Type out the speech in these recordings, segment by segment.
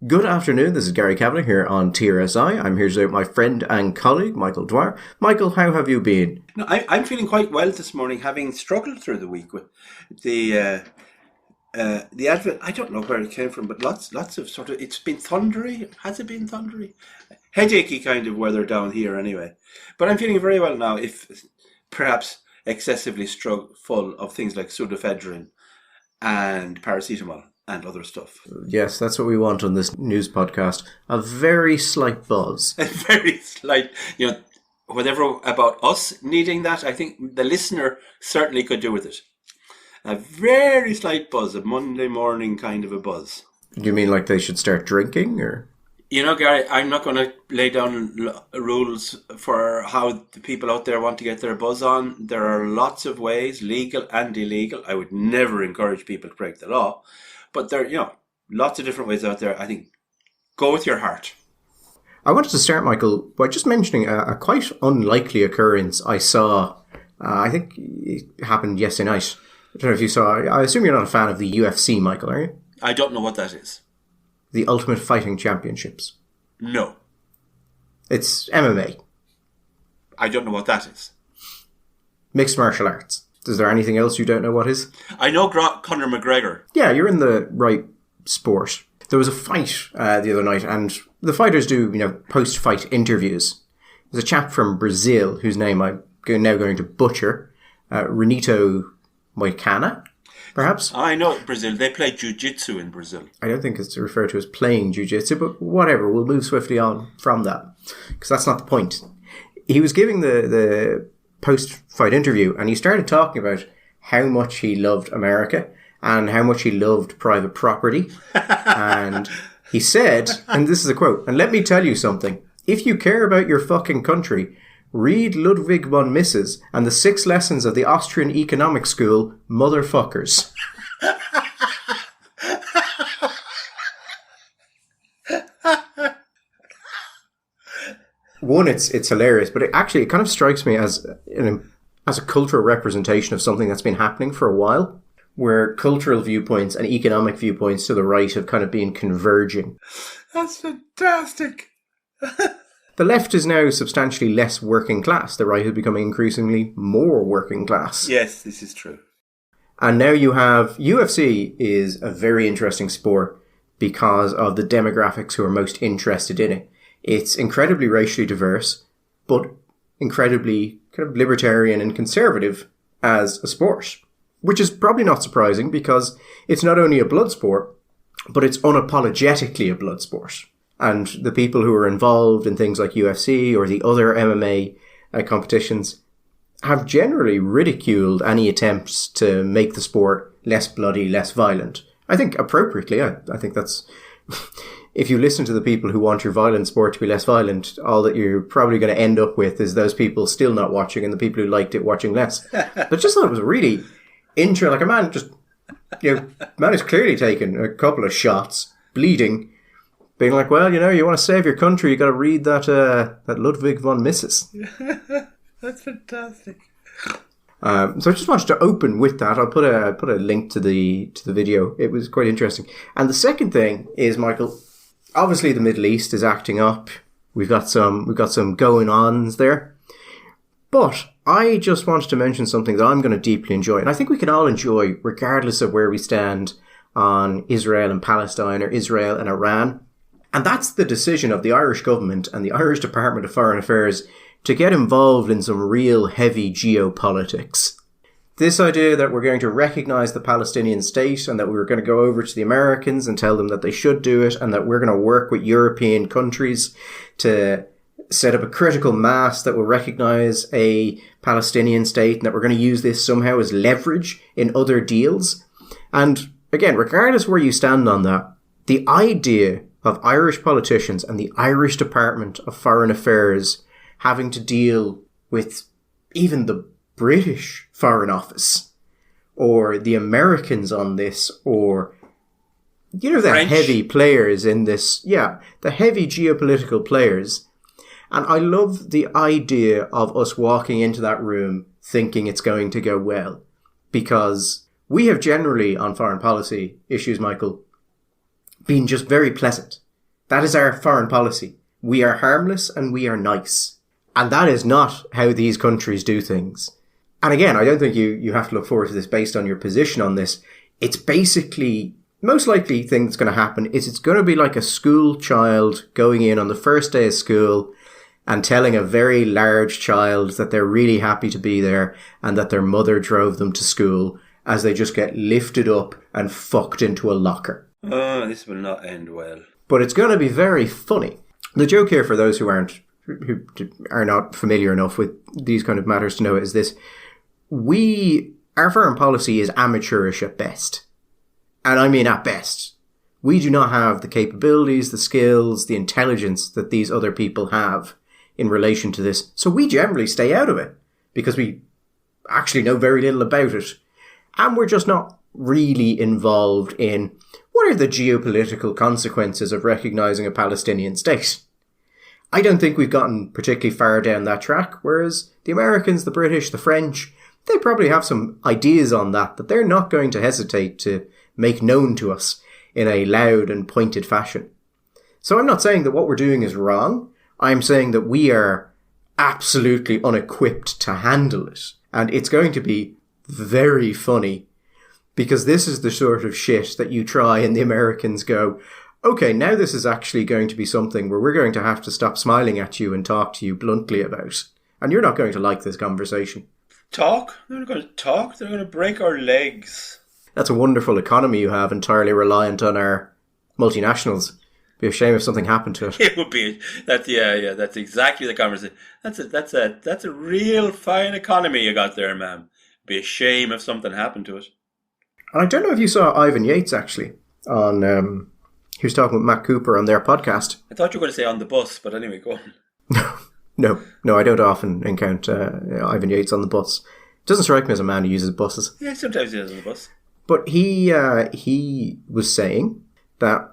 Good afternoon, this is Gary Kavanagh here on TRSI. I'm here today with my friend and colleague, Michael Dwyer. Michael, how have you been? No, I'm feeling quite well this morning, having struggled through the week with the advent. I don't know where it came from, but lots of sort of, it's been thundery. Has it been thundery? Headachy kind of weather down here anyway. But I'm feeling very well now, if perhaps excessively full of things like pseudoephedrine and paracetamol and other stuff. Yes, that's what we want on this news podcast. A very slight buzz. A very slight, whatever about us needing that, I think the listener certainly could do with it. A very slight buzz, a Monday morning kind of a buzz. Do you mean like they should start drinking, or? You know, Gary, I'm not going to lay down rules for how the people out there want to get their buzz on. There are lots of ways, legal and illegal. I would never encourage people to break the law. But there are, lots of different ways out there. I think go with your heart. I wanted to start, Michael, by just mentioning a quite unlikely occurrence I saw. I think it happened yesterday night. I don't know if you saw. I assume you're not a fan of the UFC, Michael, are you? I don't know what that is. The Ultimate Fighting Championships. No. It's MMA. I don't know what that is. Mixed martial arts. Is there anything else you don't know what is? I know Conor McGregor. Yeah, you're in the right sport. There was a fight the other night, and the fighters do, post-fight interviews. There's a chap from Brazil whose name I'm now going to butcher. Renito Moicana, perhaps? I know Brazil. They play jiu-jitsu in Brazil. I don't think it's referred to as playing jiu-jitsu, but whatever. We'll move swiftly on from that, because that's not the point. He was giving the post-fight interview, and he started talking about how much he loved America and how much he loved private property. And he said, and this is a quote, "And let me tell you something. If you care about your fucking country, read Ludwig von Mises and the 6 lessons of the Austrian economic school, motherfuckers." One, it's hilarious, but it kind of strikes me as a cultural representation of something that's been happening for a while, where cultural viewpoints and economic viewpoints to the right have kind of been converging. That's fantastic. The left is now substantially less working class. The right is becoming increasingly more working class. Yes, this is true. And now you have UFC is a very interesting sport because of the demographics who are most interested in it. It's incredibly racially diverse, but incredibly kind of libertarian and conservative as a sport, which is probably not surprising because it's not only a blood sport, but it's unapologetically a blood sport. And the people who are involved in things like UFC or the other MMA competitions have generally ridiculed any attempts to make the sport less bloody, less violent. I think appropriately. I think that's... If you listen to the people who want your violent sport to be less violent, all that you're probably going to end up with is those people still not watching and the people who liked it watching less. But just thought it was really interesting. Like a man just... man is clearly taking a couple of shots, bleeding... Being like, well, you want to save your country, you got to read that Ludwig von Mises. That's fantastic. So I just wanted to open with that. I'll put a link to the video. It was quite interesting. And the second thing is, Michael, obviously the Middle East is acting up. We've got some going ons there. But I just wanted to mention something that I'm going to deeply enjoy, and I think we can all enjoy, regardless of where we stand on Israel and Palestine or Israel and Iran. And that's the decision of the Irish government and the Irish Department of Foreign Affairs to get involved in some real heavy geopolitics. This idea that we're going to recognise the Palestinian state and that we're going to go over to the Americans and tell them that they should do it and that we're going to work with European countries to set up a critical mass that will recognise a Palestinian state and that we're going to use this somehow as leverage in other deals. And again, regardless where you stand on that, the idea of Irish politicians and the Irish Department of Foreign Affairs having to deal with even the British Foreign Office or the Americans on this or, the French. Heavy players in this. Yeah, the heavy geopolitical players. And I love the idea of us walking into that room thinking it's going to go well, because we have generally on foreign policy issues, Michael, been just very pleasant. That is our foreign policy. We are harmless and we are nice. And that is not how these countries do things. And again, I don't think you have to look forward to this based on your position on this. It's basically, most likely thing that's going to happen is it's going to be like a school child going in on the first day of school and telling a very large child that they're really happy to be there and that their mother drove them to school as they just get lifted up and fucked into a locker. Oh, this will not end well. But it's going to be very funny. The joke here, for those who are not familiar enough with these kind of matters to know it, is this. Our foreign policy is amateurish at best. And I mean at best. We do not have the capabilities, the skills, the intelligence that these other people have in relation to this. So we generally stay out of it because we actually know very little about it. And we're just not really involved in what are the geopolitical consequences of recognizing a Palestinian state. I don't think we've gotten particularly far down that track, whereas the Americans, the British, the French, they probably have some ideas on that they're not going to hesitate to make known to us in a loud and pointed fashion. So I'm not saying that what we're doing is wrong. I'm saying that we are absolutely unequipped to handle it. And it's going to be very funny because this is the sort of shit that you try and the Americans go, okay, now this is actually going to be something where we're going to have to stop smiling at you and talk to you bluntly about. And you're not going to like this conversation. Talk? They're not going to talk. They're going to break our legs. That's a wonderful economy you have, entirely reliant on our multinationals. It'd be a shame if something happened to it. It would be. That's exactly the conversation. That's a real fine economy you got there, ma'am. It'd be a shame if something happened to it. And I don't know if you saw Ivan Yates, actually, on... he was talking with Matt Cooper on their podcast. I thought you were going to say on the bus, but anyway, go on. No, I don't often encounter Ivan Yates on the bus. Doesn't strike me as a man who uses buses. Yeah, sometimes he is on the bus. But he was saying that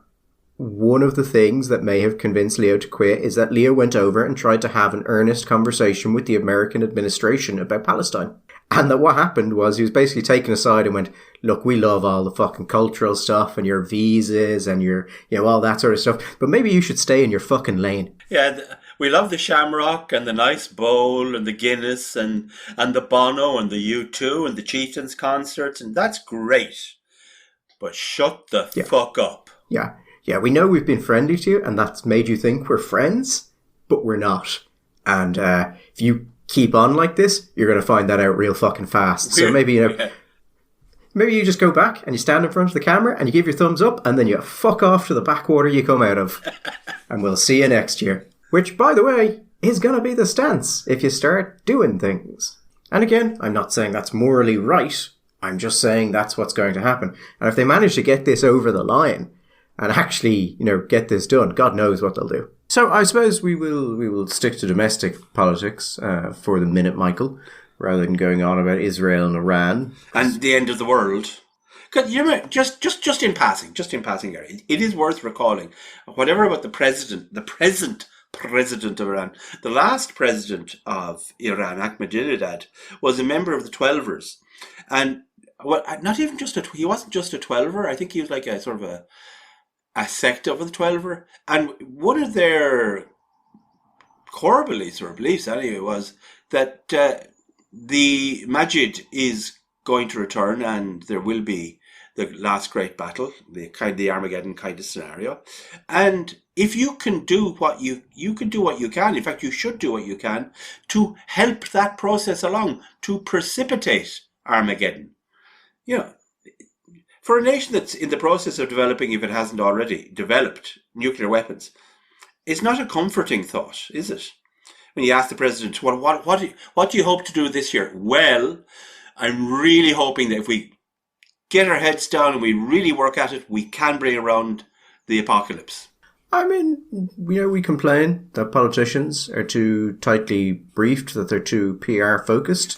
one of the things that may have convinced Leo to quit is that Leo went over and tried to have an earnest conversation with the American administration about Palestine. And that what happened was he was basically taken aside and went, look, we love all the fucking cultural stuff and your visas and your, all that sort of stuff. But maybe you should stay in your fucking lane. Yeah, we love the Shamrock and the nice bowl and the Guinness and the Bono and the U2 and the Chieftains concerts. And that's great. But shut the fuck up. Yeah, we know we've been friendly to you and that's made you think we're friends, but we're not. And if you keep on like this, you're going to find that out real fucking fast. So maybe, maybe you just go back and you stand in front of the camera and you give your thumbs up and then you fuck off to the backwater you come out of. And we'll see you next year. Which, by the way, is going to be the stance if you start doing things. And again, I'm not saying that's morally right. I'm just saying that's what's going to happen. And if they manage to get this over the line and actually, get this done, God knows what they'll do. So I suppose we will stick to domestic politics for the minute, Michael, rather than going on about Israel and Iran and the end of the world. Just in passing, Gary, it is worth recalling whatever about the present president of Iran. The last president of Iran, Ahmadinejad, was a member of the Twelvers, and not even he wasn't just a Twelver. I think he was like a sort of a sect of the Twelver, and one of their core beliefs anyway was that the Majid is going to return and there will be the last great battle, the Armageddon kind of scenario. And if you can do what you can do what you can, in fact you should do what you can to help that process along, to precipitate Armageddon. For a nation that's in the process of developing, if it hasn't already developed, nuclear weapons, it's not a comforting thought, is it? When you ask the president, well, what do you hope to do this year? Well, I'm really hoping that if we get our heads down and we really work at it, we can bring around the apocalypse. I mean, we complain that politicians are too tightly briefed, that they're too PR focused.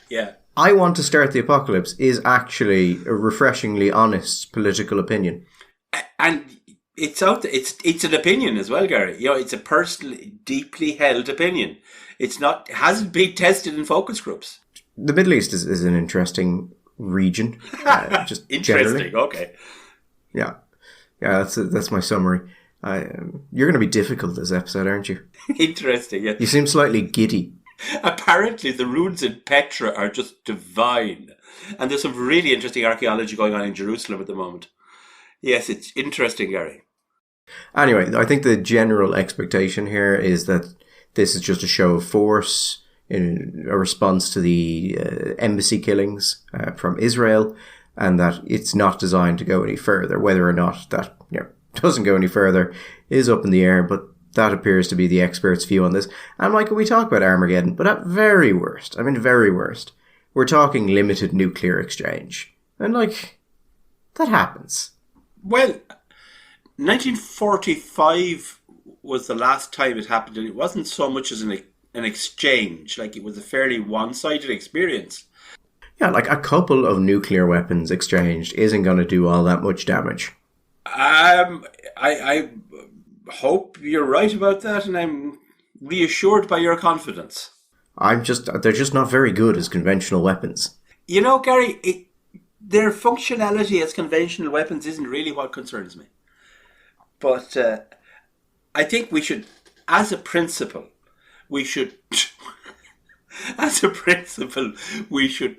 Yeah. I want to start the apocalypse is actually a refreshingly honest political opinion. And it's out there. It's an opinion as well, Gary. It's a personally deeply held opinion. It hasn't been tested in focus groups. The Middle East is an interesting region. Just interesting, generally. Okay. Yeah, that's my summary. You're going to be difficult this episode, aren't you? Interesting, yeah. You seem slightly giddy. Apparently, the ruins in Petra are just divine. And there's some really interesting archaeology going on in Jerusalem at the moment. Yes, it's interesting, Gary. Anyway, I think the general expectation here is that this is just a show of force in a response to the embassy killings from Israel, and that it's not designed to go any further. Whether or not that doesn't go any further is up in the air, but that appears to be the experts' view on this. And Michael, we talk about Armageddon, but at very worst, we're talking limited nuclear exchange. And that happens. Well, 1945 was the last time it happened, and it wasn't so much as an exchange. It was a fairly one-sided experience. Yeah, a couple of nuclear weapons exchanged isn't going to do all that much damage. I hope you're right about that, and I'm reassured by your confidence. They're just not very good as conventional weapons. Gary, their functionality as conventional weapons isn't really what concerns me. But I think we should, as a principle,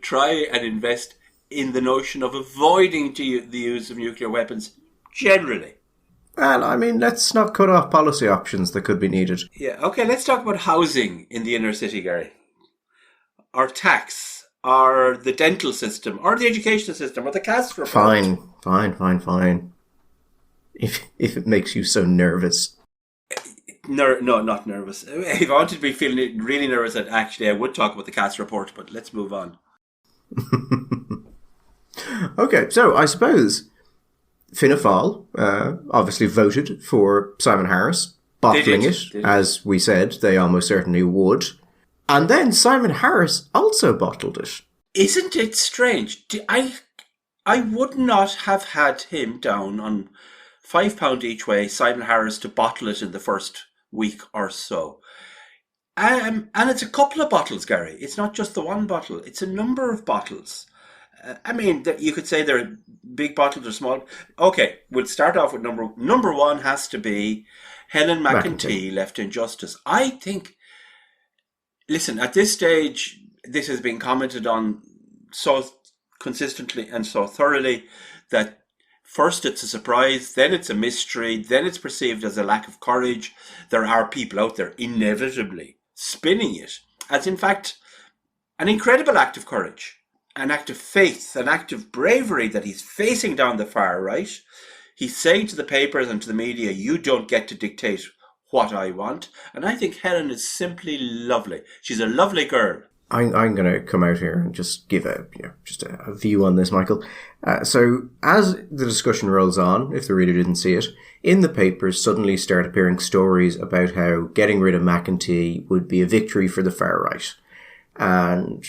try and invest in the notion of avoiding the use of nuclear weapons generally. Well, let's not cut off policy options that could be needed. Yeah, okay, let's talk about housing in the inner city, Gary. Or tax, or the dental system, or the education system, or the caste report. Fine. If it makes you so nervous. No, not nervous. If I wanted to be feeling really nervous, I would talk about the caste report, but let's move on. Okay, so I suppose Fianna Fáil obviously voted for Simon Harris, bottling it, as we said they almost certainly would. And then Simon Harris also bottled it. Isn't it strange? I would not have had him down on £5 each way, Simon Harris, to bottle it in the first week or so. And it's a couple of bottles, Gary. It's not just the one bottle. It's a number of bottles. You could say they're big bottles or small. Okay, we'll start off with number one has to be Helen McEntee left in justice. I think, listen, at this stage, this has been commented on so consistently and so thoroughly that first it's a surprise, then it's a mystery, then it's perceived as a lack of courage. There are people out there inevitably spinning it as, in fact, an incredible act of courage. An act of faith, an act of bravery that he's facing down the far right. He's saying to the papers and to the media, you don't get to dictate what I want. And I think Helen is simply lovely. She's a lovely girl. I'm going to come out here and just give a view on this, Michael. So as the discussion rolls on, if the reader didn't see it, in the papers suddenly start appearing stories about how getting rid of McEntee would be a victory for the far right. And,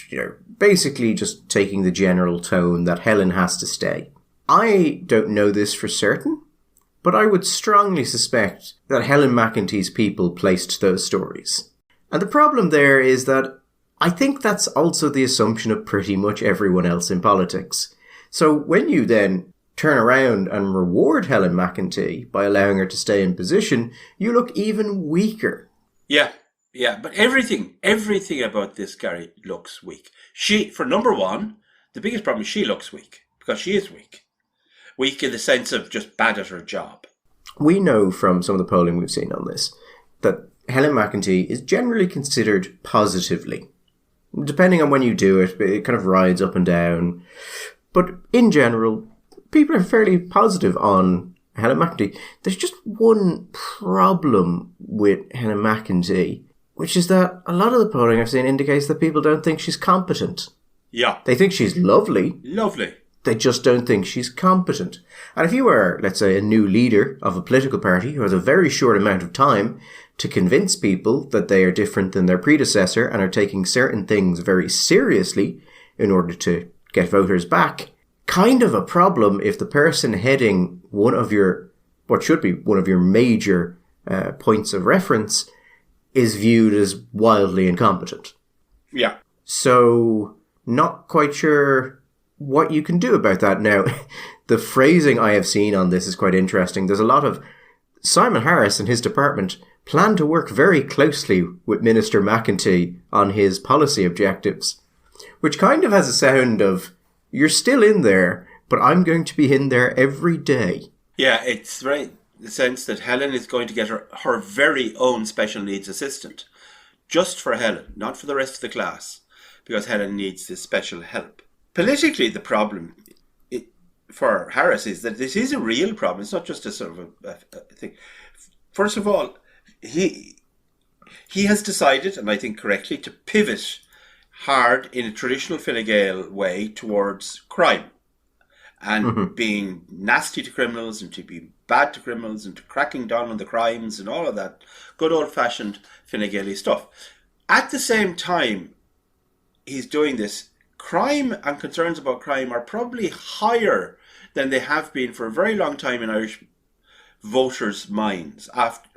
basically just taking the general tone that Helen has to stay. I don't know this for certain, but I would strongly suspect that Helen McEntee's people placed those stories. And the problem there is that I think that's also the assumption of pretty much everyone else in politics. So when you then turn around and reward Helen McEntee by allowing her to stay in position, you look even weaker. Yeah, but everything about this, Gary, looks weak. For number one, the biggest problem is she looks weak, because she is weak. Weak in the sense of just bad at her job. We know from some of the polling we've seen on this that Helen McEntee is generally considered positively. Depending on when you do it, it kind of rides up and down. But in general, people are fairly positive on Helen McEntee. There's just one problem with Helen McEntee, which is that a lot of the polling I've seen indicates that people don't think she's competent. Yeah. They think she's lovely. Lovely. They just don't think she's competent. And if you were, let's say, a new leader of a political party who has a very short amount of time to convince people that they are different than their predecessor and are taking certain things very seriously in order to get voters back, kind of a problem if the person heading what should be one of your major points of reference is viewed as wildly incompetent. Yeah. So, not quite sure what you can do about that. Now, the phrasing I have seen on this is quite interesting. There's a lot of Simon Harris and his department plan to work very closely with Minister McEntee on his policy objectives, which kind of has a sound of, you're still in there, but I'm going to be in there every day. Yeah, it's right. The sense that Helen is going to get her very own special needs assistant, just for Helen, not for the rest of the class, because Helen needs this special help. Politically, the problem for Harris is that this is a real problem. It's not just a sort of a thing. First of all, he has decided, and I think correctly, to pivot hard in a traditional Fine Gael way towards crime and being nasty to criminals and to be bad to criminals and to cracking down on the crimes and all of that good old-fashioned Fine Gael stuff. At the same time he's doing this, crime and concerns about crime are probably higher than they have been for a very long time in Irish voters' minds,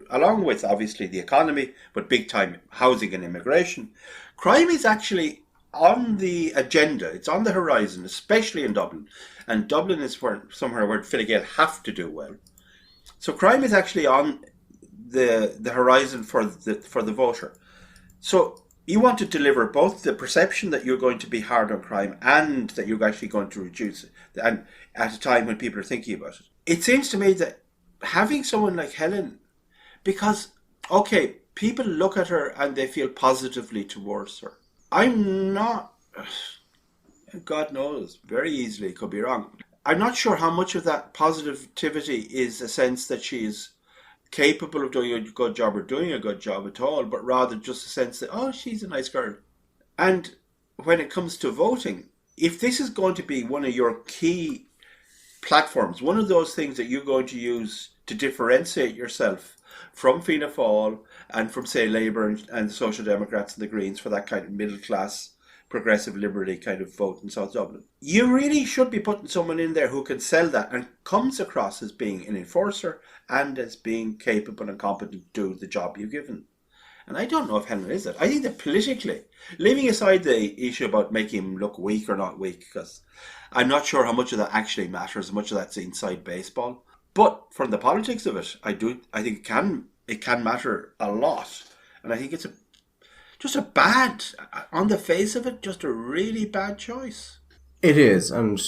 along with obviously the economy, but big time housing and immigration. Crime is actually on the agenda. It's on the horizon, especially in Dublin. And Dublin is somewhere where Fine Gael have to do well. So crime is actually on the horizon for the voter. So you want to deliver both the perception that you're going to be hard on crime and that you're actually going to reduce it, and at a time when people are thinking about it. It seems to me that having someone like Helen, because, okay, people look at her and they feel positively towards her. I'm not, God knows, very easily could be wrong. I'm not sure how much of that positivity is a sense that she is capable of doing a good job or doing a good job at all, but rather just a sense that, oh, she's a nice girl. And when it comes to voting, if this is going to be one of your key platforms, one of those things that you're going to use to differentiate yourself from Fianna Fáil and from, say, Labour and the Social Democrats and the Greens for that kind of middle-class, progressive, liberty kind of vote in South Dublin, you really should be putting someone in there who can sell that and comes across as being an enforcer and as being capable and competent to do the job you've given. And I don't know if Helen is it. I think that politically, leaving aside the issue about making him look weak or not weak, because I'm not sure how much of that actually matters, how much of that's inside baseball. But from the politics of it, I think it can matter a lot. And I think it's just a bad, on the face of it, just a really bad choice. It is, and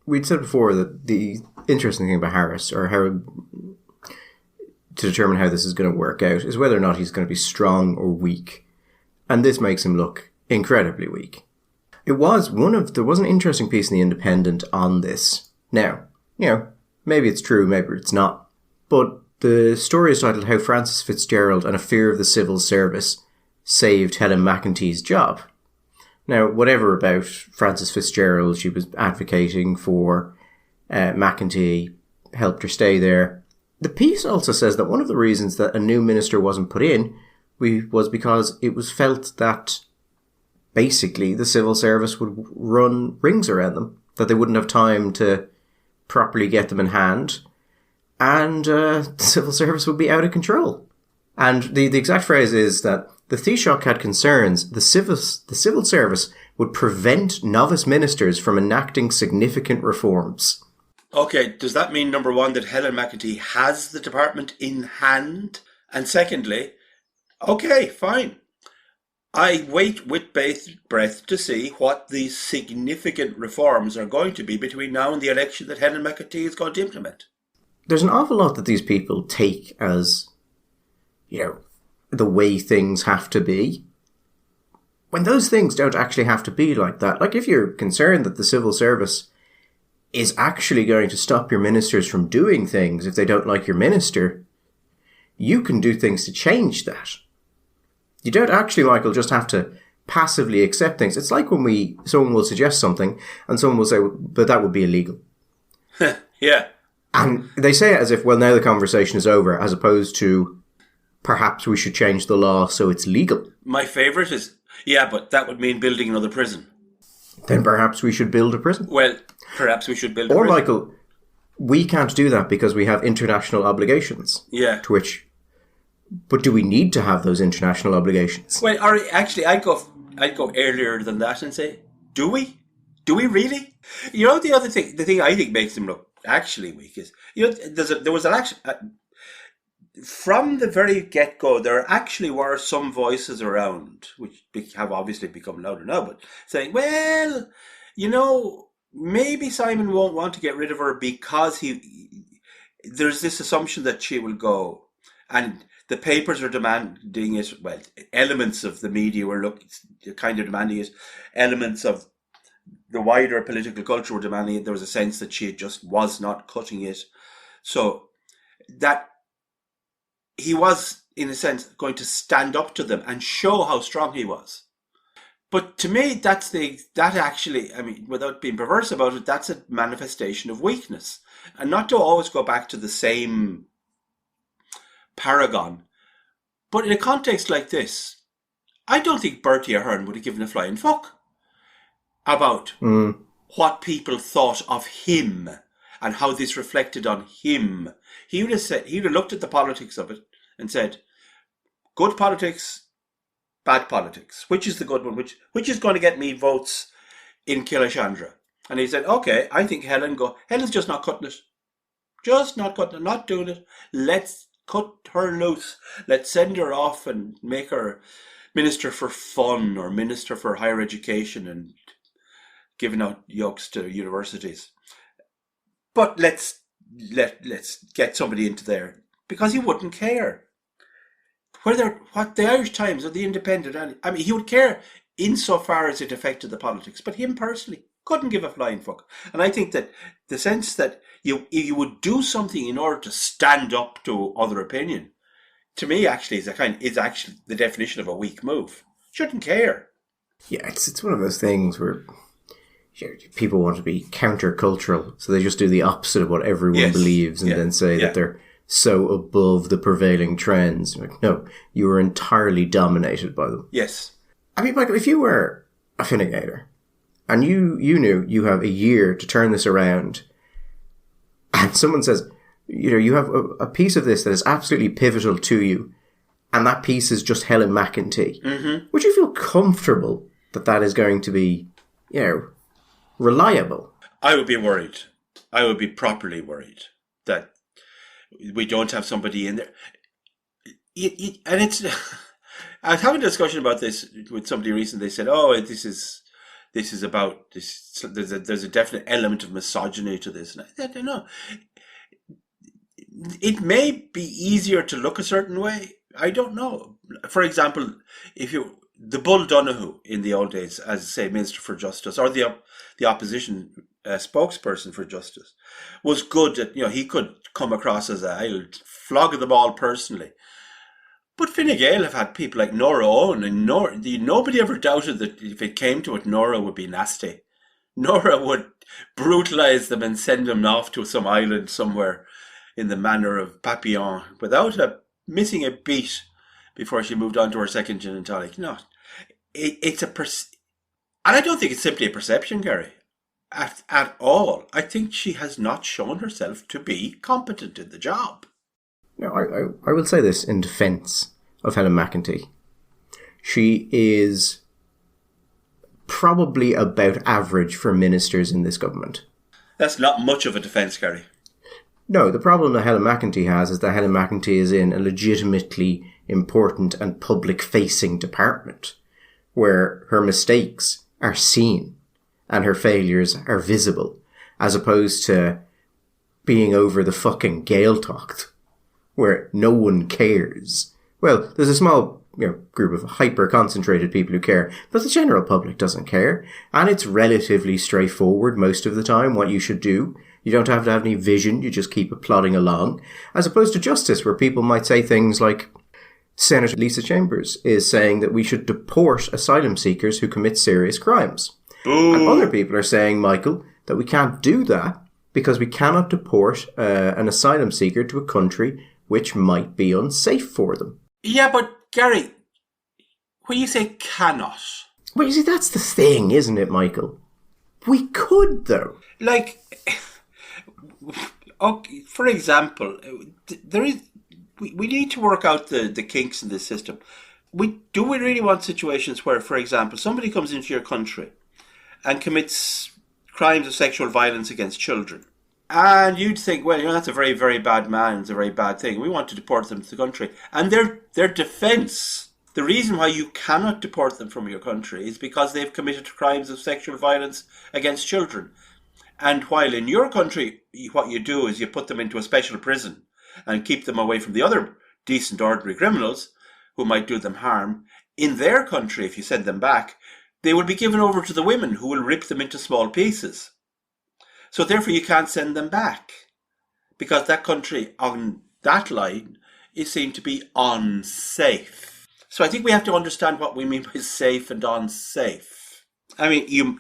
we'd said before that the interesting thing about Harris, or how to determine how this is going to work out, is whether or not he's going to be strong or weak. And this makes him look incredibly weak. There was an interesting piece in The Independent on this. Now, maybe it's true, maybe it's not. But the story is titled How Francis Fitzgerald and a Fear of the Civil Service Saved Helen McEntee's Job. Now, whatever about Francis Fitzgerald, she was advocating for McEntee, helped her stay there. The piece also says that one of the reasons that a new minister wasn't put in was because it was felt that basically the civil service would run rings around them, that they wouldn't have time to properly get them in hand, and the civil service would be out of control. And the exact phrase is that the Taoiseach had concerns the civil service would prevent novice ministers from enacting significant reforms. Okay, does that mean, number one, that Helen McEntee has the department in hand? And secondly, okay, fine. I wait with bated breath to see what these significant reforms are going to be between now and the election that Helen McEntee is going to implement. There's an awful lot that these people take as, the way things have to be. When those things don't actually have to be like that, like if you're concerned that the civil service is actually going to stop your ministers from doing things if they don't like your minister, you can do things to change that. You don't actually, Michael, just have to passively accept things. It's like when someone will suggest something and someone will say, but that would be illegal. Yeah. And they say it as if, well, now the conversation is over, as opposed to perhaps we should change the law so it's legal. My favourite is, yeah, but that would mean building another prison. Then perhaps we should build a prison. Well, perhaps we should build a prison. Or, Michael, we can't do that because we have international obligations. Yeah. To which, but do we need to have those international obligations? Well, actually, I'd go earlier than that and say, do we? Do we really? The other thing, the thing I think makes them look actually weak is, there was an action. from the very get-go, there actually were some voices around, which have obviously become louder now, but saying, well, maybe Simon won't want to get rid of her because there's this assumption that she will go. And the papers are demanding it. Well, elements of the media were kind of demanding it. Elements of the wider political culture were demanding it. There was a sense that she just was not cutting it. So that he was, in a sense, going to stand up to them and show how strong he was. But to me, without being perverse about it, that's a manifestation of weakness. And not to always go back to the same paragon. But in a context like this, I don't think Bertie Ahern would have given a flying fuck about what people thought of him and how this reflected on him. He would have looked at the politics of it and said, good politics, bad politics. Which is the good one? Which is going to get me votes in Killashandra? And he said, okay, I think Helen's just not cutting it. Just not cutting it, not doing it. Let's cut her loose. Let's send her off and make her Minister for Fun or Minister for Higher Education and giving out yokes to universities. But let's get somebody into there, because he wouldn't care what the Irish Times or the Independent. I mean, he would care insofar as it affected the politics, but him personally couldn't give a flying fuck. And I think that the sense that you would do something in order to stand up to other opinion, to me, actually is actually the definition of a weak move. Shouldn't care. Yeah, it's one of those things where people want to be countercultural, so they just do the opposite of what everyone believes and then say that they're so above the prevailing trends. Like, no, you were entirely dominated by them. Yes. I mean, Michael, if you were a Fine Gael and you knew you have a year to turn this around, and someone says, you have a piece of this that is absolutely pivotal to you, and that piece is just Helen McEntee, would you feel comfortable that is going to be, reliable? I would be worried. I would be properly worried that we don't have somebody in there. And it's... I was having a discussion about this with somebody recently. They said, "Oh, this is about this. There's a definite element of misogyny to this." And I said, "No, it may be easier to look a certain way. I don't know. For example, the Bull Donoghue in the old days, as say Minister for Justice, or the opposition spokesperson for Justice, was good at he could come across as I'll flog them all personally." But Fine Gael have had people like Nora Owen, and nobody ever doubted that if it came to it, Nora would be nasty. Nora would brutalise them and send them off to some island somewhere in the manner of Papillon without missing a beat before she moved on to her second gin and tonic. No, and I don't think it's simply a perception, Gary, at all. I think she has not shown herself to be competent in the job. No, I will say this in defence of Helen McEntee. She is probably about average for ministers in this government. That's not much of a defence, Gary. No, the problem that Helen McEntee has is that Helen McEntee is in a legitimately important and public-facing department where her mistakes are seen and her failures are visible, as opposed to being over the fucking Gaeltacht, where no one cares. Well, there's a small group of hyper-concentrated people who care, but the general public doesn't care. And it's relatively straightforward most of the time what you should do. You don't have to have any vision, you just keep plodding along. As opposed to justice, where people might say things like, Senator Lisa Chambers is saying that we should deport asylum seekers who commit serious crimes. Ooh. And other people are saying, Michael, that we can't do that because we cannot deport an asylum seeker to a country which might be unsafe for them. Yeah, but Gary, when you say cannot... Well, you see, that's the thing, isn't it, Michael? We could, though. Like, okay, for example, we need to work out the kinks in this system. Do we really want situations where, for example, somebody comes into your country and commits crimes of sexual violence against children, And you'd think, well, that's a very, very bad man. It's a very bad thing. We want to deport them to the country. And their defence, the reason why you cannot deport them from your country is because they've committed crimes of sexual violence against children. And while in your country, what you do is you put them into a special prison and keep them away from the other decent, ordinary criminals who might do them harm, in their country, if you send them back, they will be given over to the women who will rip them into small pieces. So therefore you can't send them back, because that country on that line is seen to be unsafe. So I think we have to understand what we mean by safe and unsafe. I mean,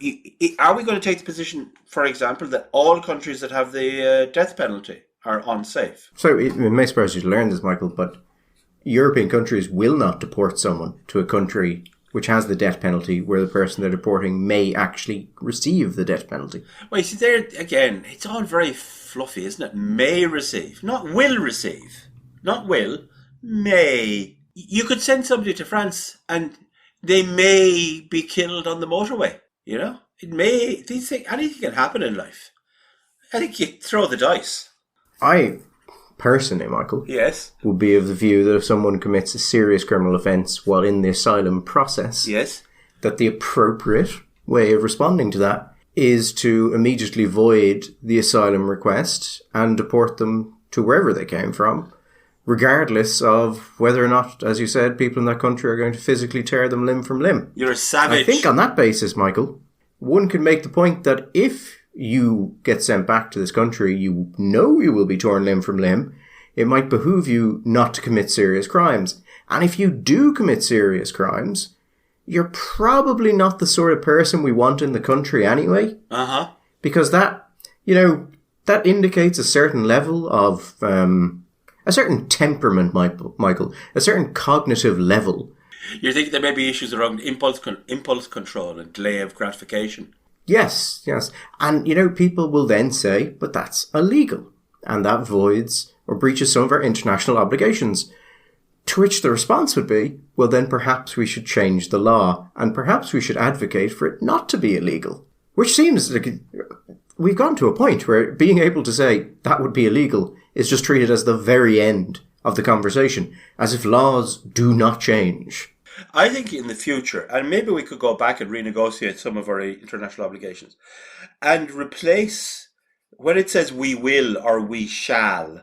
are we going to take the position, for example, that all countries that have the death penalty are unsafe? So it may surprise you to learn this, Michael, but European countries will not deport someone to a country which has the death penalty, where the person they're deporting may actually receive the death penalty. Well, you see, there again, it's all very fluffy, isn't it? May receive, not will receive. Not will, may. You could send somebody to France and they may be killed on the motorway, It may, these things, anything can happen in life. I think you throw the dice. I personally, Michael, yes, would be of the view that if someone commits a serious criminal offence while in the asylum process, yes, that the appropriate way of responding to that is to immediately void the asylum request and deport them to wherever they came from, regardless of whether or not, as you said, people in that country are going to physically tear them limb from limb. You're a savage. I think on that basis, Michael, one can make the point that if you get sent back to this country, you know you will be torn limb from limb. It might behoove you not to commit serious crimes. And if you do commit serious crimes, you're probably not the sort of person we want in the country anyway. Uh-huh. Because that indicates a certain level of, a certain temperament, Michael, a certain cognitive level. You think there may be issues around impulse control and delay of gratification? Yes. And, people will then say, but that's illegal. And that voids or breaches some of our international obligations. To which the response would be, well, then perhaps we should change the law and perhaps we should advocate for it not to be illegal. Which seems like we've gone to a point where being able to say that would be illegal is just treated as the very end of the conversation, as if laws do not change. I think in the future, and maybe we could go back and renegotiate some of our international obligations and replace, when it says we will or we shall,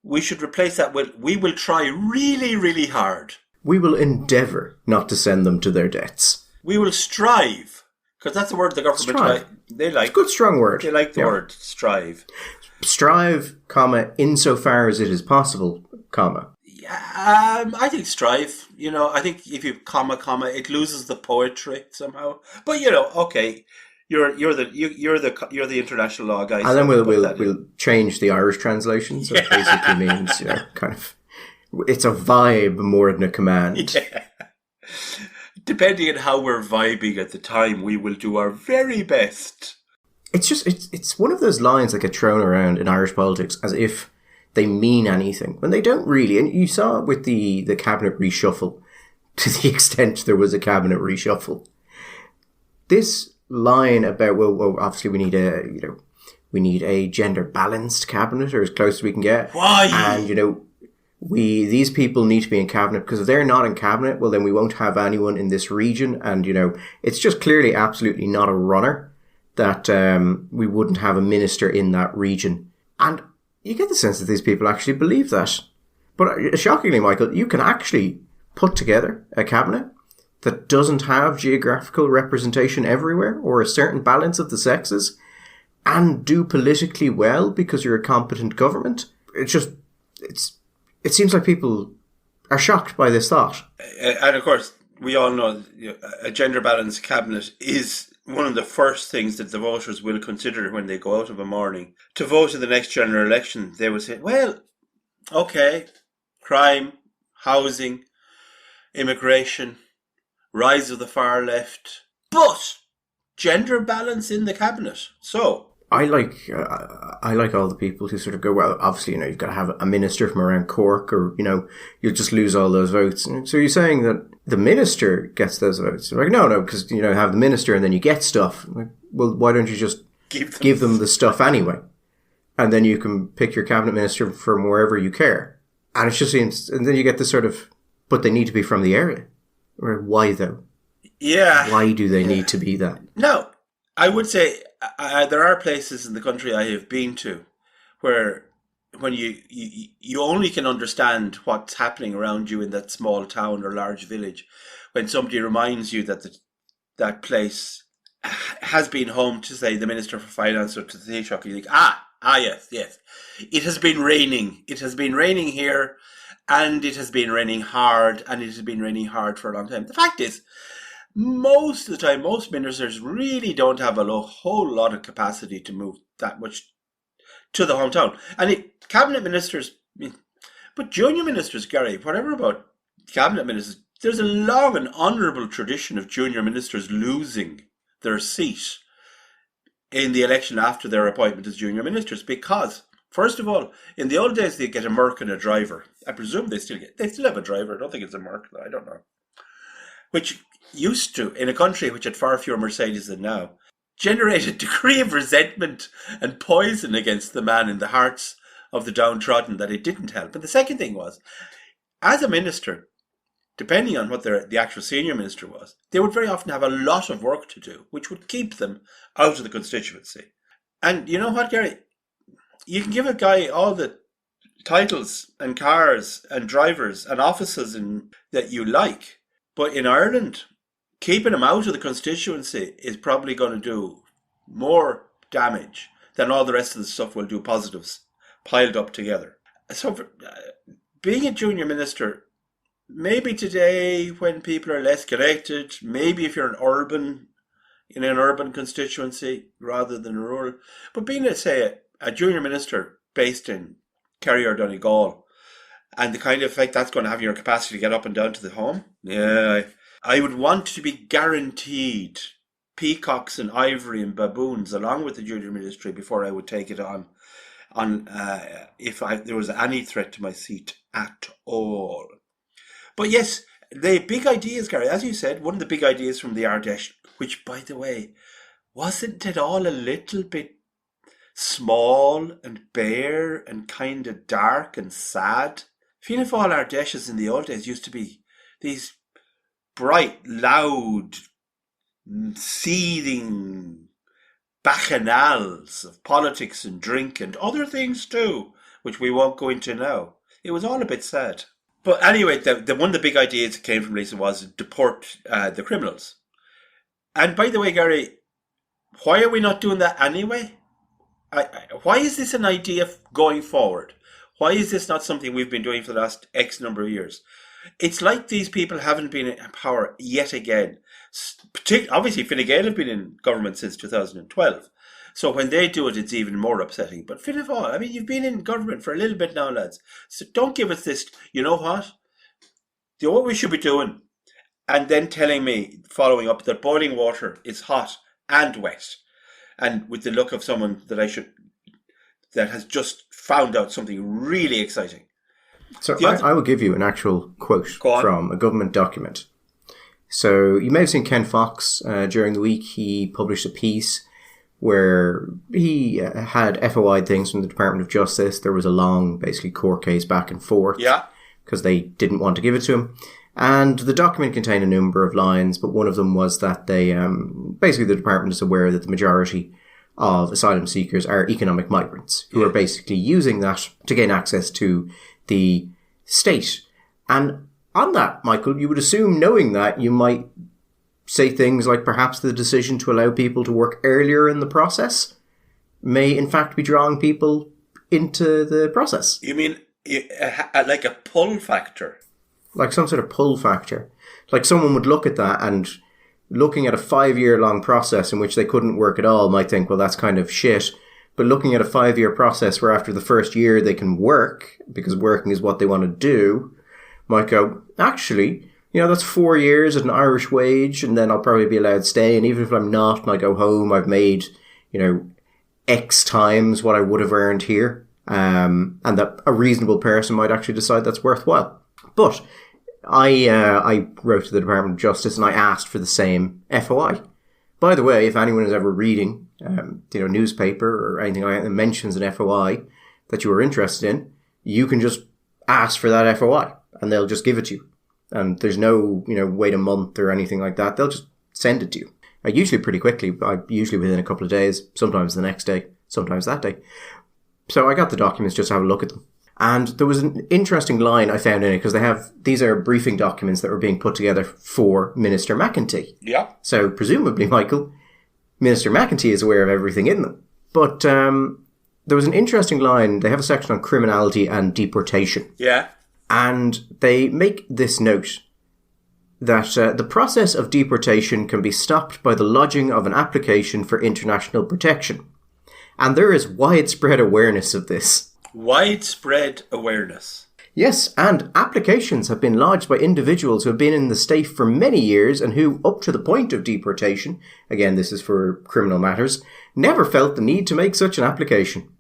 we should replace that with we will try really, really hard. We will endeavour not to send them to their deaths. We will strive, because that's the word the government they like. It's a good strong word. They like the word strive. Strive, comma, insofar as it is possible, comma. I think strive. I think if you comma, it loses the poetry somehow. But okay, you're the international law guy. And then we'll change the Irish translation. So it basically means kind of it's a vibe more than a command. Yeah. Depending on how we're vibing at the time, we will do our very best. It's one of those lines that get thrown around in Irish politics as if they mean anything, when they don't really. And you saw it with the cabinet reshuffle, to the extent there was a cabinet reshuffle. This line about, well obviously we need a gender balanced cabinet, or as close as we can get. Why? And these people need to be in cabinet, because if they're not in cabinet, well then we won't have anyone in this region. And it's just clearly absolutely not a runner that we wouldn't have a minister in that region. And you get the sense that these people actually believe that. But shockingly, Michael, you can actually put together a cabinet that doesn't have geographical representation everywhere or a certain balance of the sexes and do politically well because you're a competent government. It seems like people are shocked by this thought. And of course, we all know a gender balanced cabinet is one of the first things that the voters will consider when they go out of a morning to vote in the next general election. They will say, well, okay, crime, housing, immigration, rise of the far left, but gender balance in the cabinet. So I like all the people who sort of go, well, obviously, you've got to have a minister from around Cork, or, you'll just lose all those votes. And so you're saying that the minister gets those votes? Like, no, because, have the minister and then you get stuff. Like, well, why don't you just give them the stuff anyway? and then you can pick your cabinet minister from wherever you care. And it just seems, and then you get this sort of, but they need to be from the area. Why though? Yeah. Why do they need to be that? No, I would say there are places in the country I have been to where when you only can understand what's happening around you in that small town or large village when somebody reminds you that that place has been home to, say, the Minister for Finance or to the Taoiseach. You think, yes. It has been raining. It has been raining here, and it has been raining hard, and it has been raining hard for a long time. The fact is, most of the time, most ministers really don't have a whole lot of capacity to move that much to the hometown. And cabinet ministers, but junior ministers, Gary, whatever about cabinet ministers, there's a long and honourable tradition of junior ministers losing their seat in the election after their appointment as junior ministers because, first of all, in the old days they get a merc and a driver. I presume they still have a driver. I don't think it's a merc, I don't know. Which used to, in a country which had far fewer Mercedes than now, generate a degree of resentment and poison against the man in the hearts of the downtrodden that it didn't help. And the second thing was, as a minister, depending on what the actual senior minister was, they would very often have a lot of work to do, which would keep them out of the constituency. And you know what, Gary? You can give a guy all the titles and cars and drivers and offices that you like, but in Ireland, keeping him out of the constituency is probably going to do more damage than all the rest of the stuff will do positives piled up together. So being a junior minister, maybe today when people are less connected, maybe if you're in an urban constituency rather than rural, but being, let's say, a junior minister based in Kerry or Donegal, and the kind of effect that's going to have on your capacity to get up and down to the home, I would want to be guaranteed peacocks and ivory and baboons along with the junior ministry before I would take it on if there was any threat to my seat at all. But yes, the big ideas, Gary, as you said, one of the big ideas from the Ardèche, which, by the way, wasn't it all a little bit small and bare and kind of dark and sad? Fianna Fáil Ardèches in the old days used to be these bright, loud, seething bacchanals of politics and drink and other things too, which we won't go into now. It was all a bit sad. But anyway, one of the big ideas that came from Lisa was to deport the criminals. And by the way, Gary, why are we not doing that anyway? Why is this an idea going forward? Why is this not something we've been doing for the last X number of years? It's like these people haven't been in power yet again. Obviously, Fine Gael have been in government since 2012. So when they do it, it's even more upsetting. But Fianna Fáil, I mean, you've been in government for a little bit now, lads. So don't give us this, you know what? You know what we should be doing? And then telling me, following up, that boiling water is hot and wet. And with the look of someone that has just found out something really exciting. So I will give you an actual quote from a government document. So you may have seen Ken Fox during the week. He published a piece where he had FOI'd things from the Department of Justice. There was a long, basically, court case back and forth. Yeah. Because they didn't want to give it to him. And the document contained a number of lines, but one of them was that they, basically the department is aware that the majority of asylum seekers are economic migrants who are basically using that to gain access to the state. And on that, Michael, you would assume, knowing that, you might say things like perhaps the decision to allow people to work earlier in the process may in fact be drawing people into the process. You mean like a pull factor? Like some sort of pull factor. Like someone would look at that and looking at a 5-year long process in which they couldn't work at all might think, well, that's kind of shit. But looking at a 5-year process where after the first year they can work, because working is what they want to do, might go, actually, you know, that's 4 years at an Irish wage, and then I'll probably be allowed to stay. And even if I'm not, and I go home, I've made, you know, X times what I would have earned here. And that a reasonable person might actually decide that's worthwhile. But I wrote to the Department of Justice and I asked for the same FOI. By the way, if anyone is ever reading, newspaper or anything like that that mentions an FOI that you are interested in, you can just ask for that FOI and they'll just give it to you. And there's no, wait a month or anything like that. They'll just send it to you. Usually pretty quickly, usually within a couple of days, sometimes the next day, sometimes that day. So I got the documents just to have a look at them. And there was an interesting line I found in it because these are briefing documents that were being put together for Minister McEntee. Yeah. So presumably, Michael, Minister McEntee is aware of everything in them. But there was an interesting line. They have a section on criminality and deportation. Yeah. And they make this note that the process of deportation can be stopped by the lodging of an application for international protection. And there is widespread awareness of this. Widespread awareness. Yes, and applications have been lodged by individuals who have been in the state for many years and who, up to the point of deportation, again, this is for criminal matters, never felt the need to make such an application.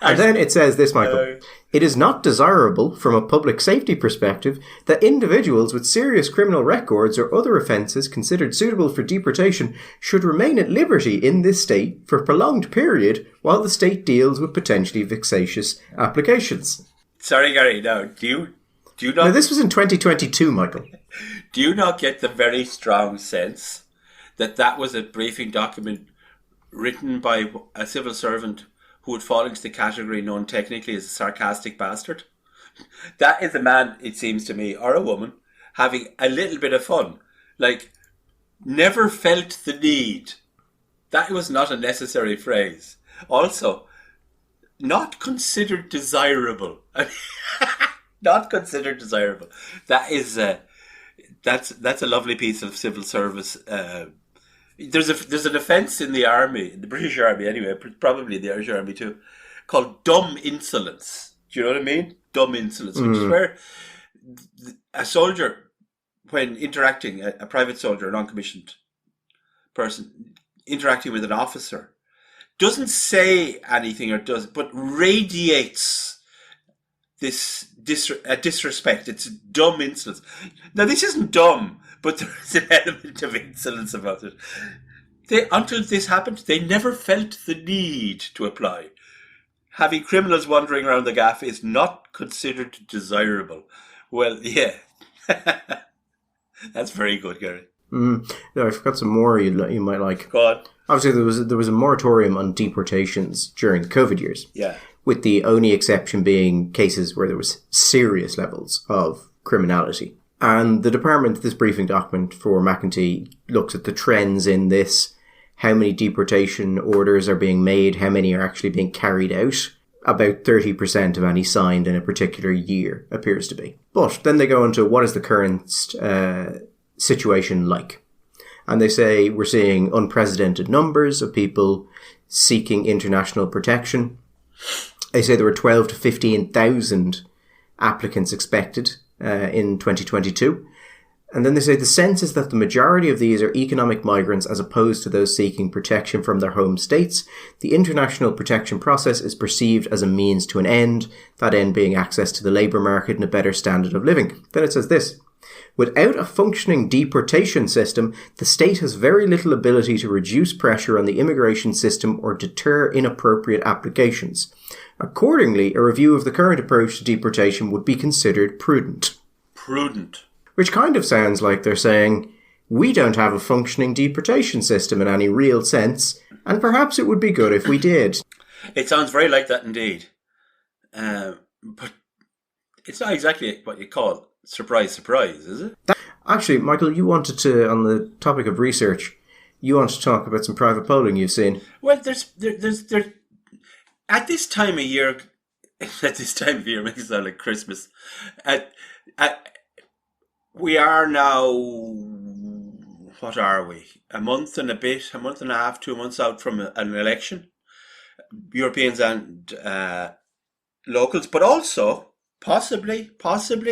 And then it says this, Michael. It is not desirable from a public safety perspective that individuals with serious criminal records or other offences considered suitable for deportation should remain at liberty in this state for a prolonged period while the state deals with potentially vexatious applications. Sorry, Gary, no. Do you not... Now, this was in 2022, Michael. Do you not get the very strong sense that was a briefing document written by a civil servant who would fall into the category known technically as a sarcastic bastard? That is a man, it seems to me, or a woman, having a little bit of fun. Like, never felt the need. That was not a necessary phrase. Also, not considered desirable. Not considered desirable. That is, that's a lovely piece of civil service. There's an offence in the army, in the British Army anyway, probably the Irish Army too, called dumb insolence. Do you know what I mean? Dumb insolence, which is where a soldier, when interacting, a private soldier, a non-commissioned person, interacting with an officer, doesn't say anything but radiates this disrespect. It's dumb insolence. Now, this isn't dumb, but there is an element of insolence about it. Until this happened, they never felt the need to apply. Having criminals wandering around the gaff is not considered desirable. Well, yeah. That's very good, Gary. No, I forgot some more you might like. Go on. Obviously, there was a moratorium on deportations during the COVID years. Yeah. With the only exception being cases where there was serious levels of criminality. And the department, this briefing document for McEntee, looks at the trends in this, how many deportation orders are being made, how many are actually being carried out. About 30% of any signed in a particular year appears to be. But then they go into what is the current situation like. And they say we're seeing unprecedented numbers of people seeking international protection. They say there were 12 to 15,000 applicants expected in 2022. And then they say the sense is that the majority of these are economic migrants as opposed to those seeking protection from their home states. The international protection process is perceived as a means to an end, that end being access to the labour market and a better standard of living. Then it says this. Without a functioning deportation system, the state has very little ability to reduce pressure on the immigration system or deter inappropriate applications. Accordingly, a review of the current approach to deportation would be considered prudent. Prudent. Which kind of sounds like they're saying, we don't have a functioning deportation system in any real sense, and perhaps it would be good if we did. It sounds very like that indeed. But it's not exactly what you call surprise, surprise, is it? Actually, Michael, you wanted to, on the topic of research, you wanted to talk about some private polling you've seen. Well, there's at this time of year makes it sound like Christmas. We are now, what are we? A month and a half, 2 months out from an election. Europeans and locals, but also possibly,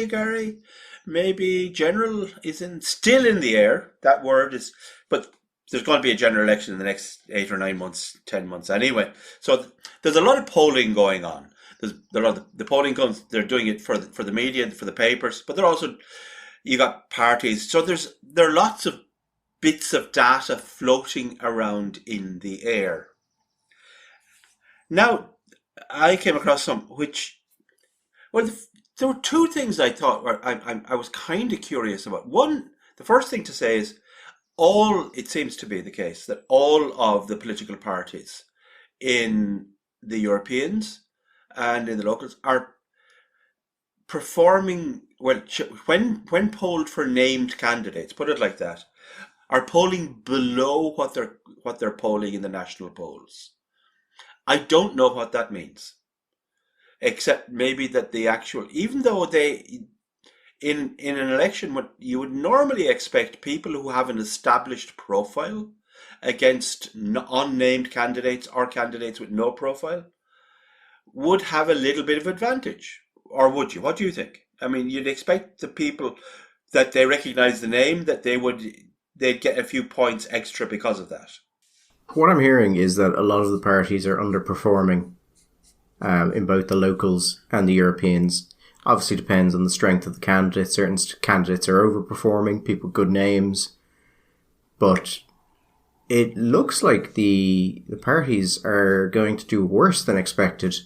Gary, maybe general is still in the air. That word is, but there's going to be a general election in the next 8 or 9 months, 10 months anyway. So there's a lot of polling going on. The polling comes, they're doing it for the media, for the papers, but they're also, you got parties. So there are lots of bits of data floating around in the air. Now, I came across some which, well, there were two things I thought I was kind of curious about. One, the first thing to say is it seems to be the case that all of the political parties in the Europeans and in the locals are performing well when polled for named candidates, put it like that, are polling below what they're polling in the national polls. I don't know what that means, except maybe that the actual, even though they in an election, what you would normally expect people who have an established profile against unnamed candidates or candidates with no profile would have a little bit of advantage. Or would you? What do you think? I mean, you'd expect the people that they recognize the name, that they'd get a few points extra because of that. What I'm hearing is that a lot of the parties are underperforming in both the locals and the Europeans. Obviously depends on the strength of the candidates. Certain candidates are overperforming, people good names. But it looks like the parties are going to do worse than expected.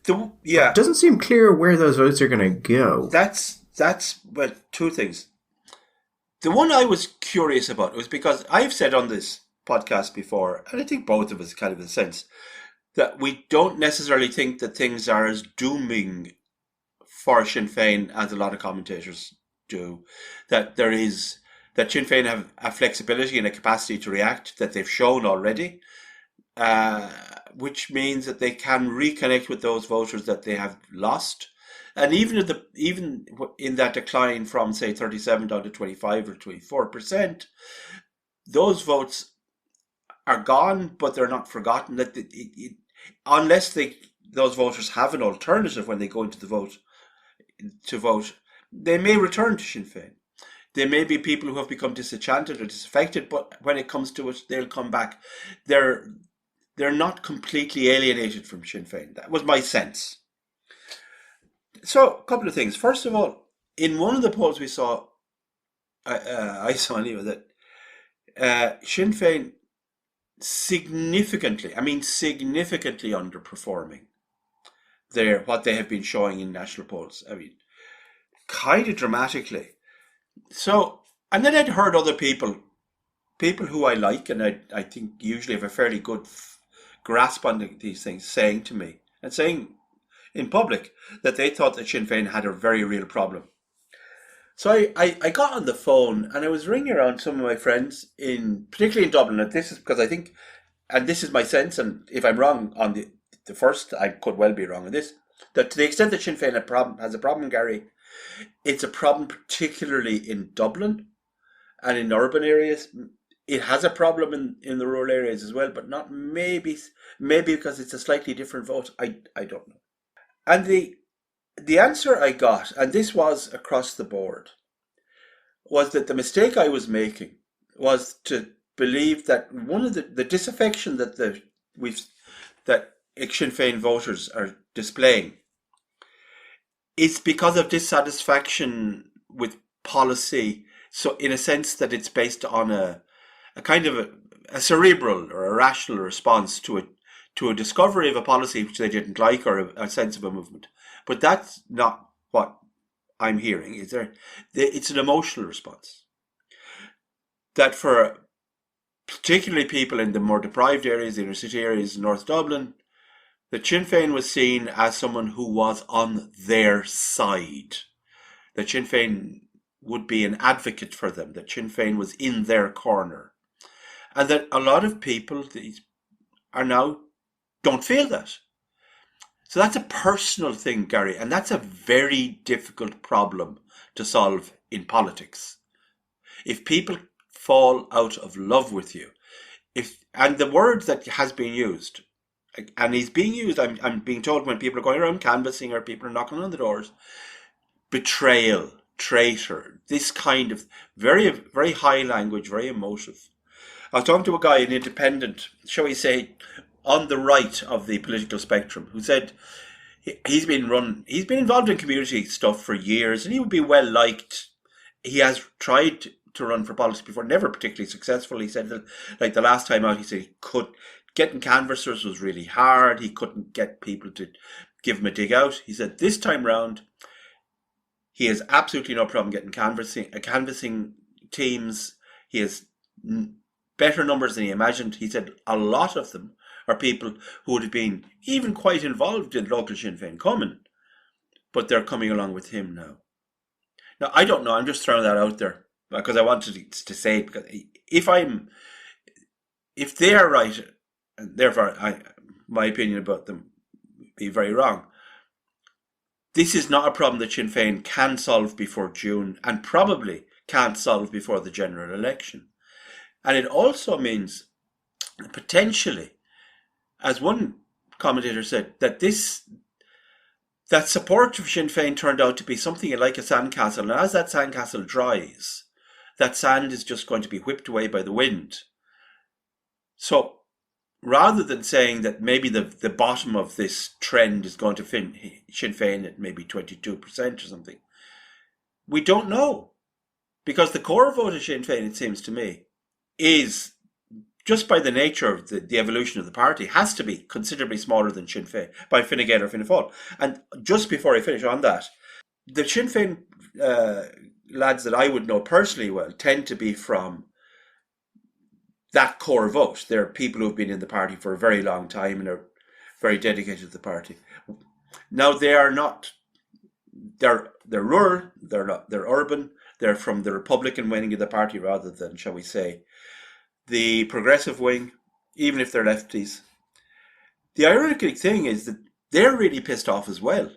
It doesn't seem clear where those votes are going to go. That's well, two things. The one I was curious about was because I've said on this podcast before, and I think both of us kind of in a sense, that we don't necessarily think that things are as dooming for Sinn Féin as a lot of commentators do. That Sinn Féin have a flexibility and a capacity to react that they've shown already, which means that they can reconnect with those voters that they have lost. And even in that decline from, say, 37 down to 25 or 24%, those votes are gone, but they're not forgotten. That unless those voters have an alternative when they go into the vote, they may return to Sinn Féin. There may be people who have become disenchanted or disaffected, but when it comes to it, they'll come back. They're not completely alienated from Sinn Féin. That was my sense. So, a couple of things. First of all, in one of the polls we saw, I saw anyway, that Sinn Féin significantly underperforming what they have been showing in national polls. I mean, kind of dramatically. So, and then I'd heard other people who I like, and I think usually have a fairly good grasp on these things, saying to me, and saying in public, that they thought that Sinn Féin had a very real problem. So I got on the phone and I was ringing around some of my friends, particularly in Dublin, and this is because I think, and this is my sense, and if I'm wrong on the first, I could well be wrong on this, that to the extent that Sinn Féin has a problem, Gary, it's a problem particularly in Dublin and in urban areas. It has a problem in the rural areas as well, but not maybe because it's a slightly different vote. I don't know. And the answer I got, and this was across the board, was that the mistake I was making was to believe that one of the disaffection that Sinn Féin voters are displaying is because of dissatisfaction with policy. So in a sense that it's based on a kind of a cerebral or a rational response to a discovery of a policy which they didn't like, or a sense of a movement. But that's not what I'm hearing. It's an emotional response. That for particularly people in the more deprived areas, the inner city areas, North Dublin, that Sinn Féin was seen as someone who was on their side. That Sinn Féin would be an advocate for them. That Sinn Féin was in their corner. And that a lot of people are now don't feel that. So that's a personal thing, Gary, and that's a very difficult problem to solve in politics. If people fall out of love with you, and the word that has been used, and is being used, I'm being told when people are going around canvassing or people are knocking on the doors, betrayal, traitor, this kind of very, very high language, very emotive. I was talking to a guy, an independent, shall we say, on the right of the political spectrum, who said he's been involved in community stuff for years and he would be well liked. He has tried to run for politics before, never particularly successful. He said that, like the last time out, he said getting canvassers was really hard. He couldn't get people to give him a dig out. He said this time round, he has absolutely no problem getting canvassing teams. He has better numbers than he imagined. He said a lot of them are people who would have been even quite involved in local Sinn Féin coming, but they're coming along with him now. Now, I don't know. I'm just throwing that out there because I wanted to say it, because if they are right, and therefore my opinion about them be very wrong, this is not a problem that Sinn Féin can solve before June, and probably can't solve before the general election. And it also means, potentially, as one commentator said, that support of Sinn Féin turned out to be something like a sandcastle. And as that sandcastle dries, that sand is just going to be whipped away by the wind. So rather than saying that maybe the bottom of this trend is going to Sinn Féin at maybe 22% or something, we don't know. Because the core vote of Sinn Féin, it seems to me, is, just by the nature of the evolution of the party, has to be considerably smaller than Sinn Féin, by Fine Gael or Fianna Fáil. And just before I finish on that, the Sinn Féin lads that I would know personally well tend to be from that core vote. They're people who've been in the party for a very long time and are very dedicated to the party. Now, they are not, they're rural, they're urban, they're from the Republican wing of the party rather than, shall we say, the progressive wing, even if they're lefties. The ironic thing is that they're really pissed off as well.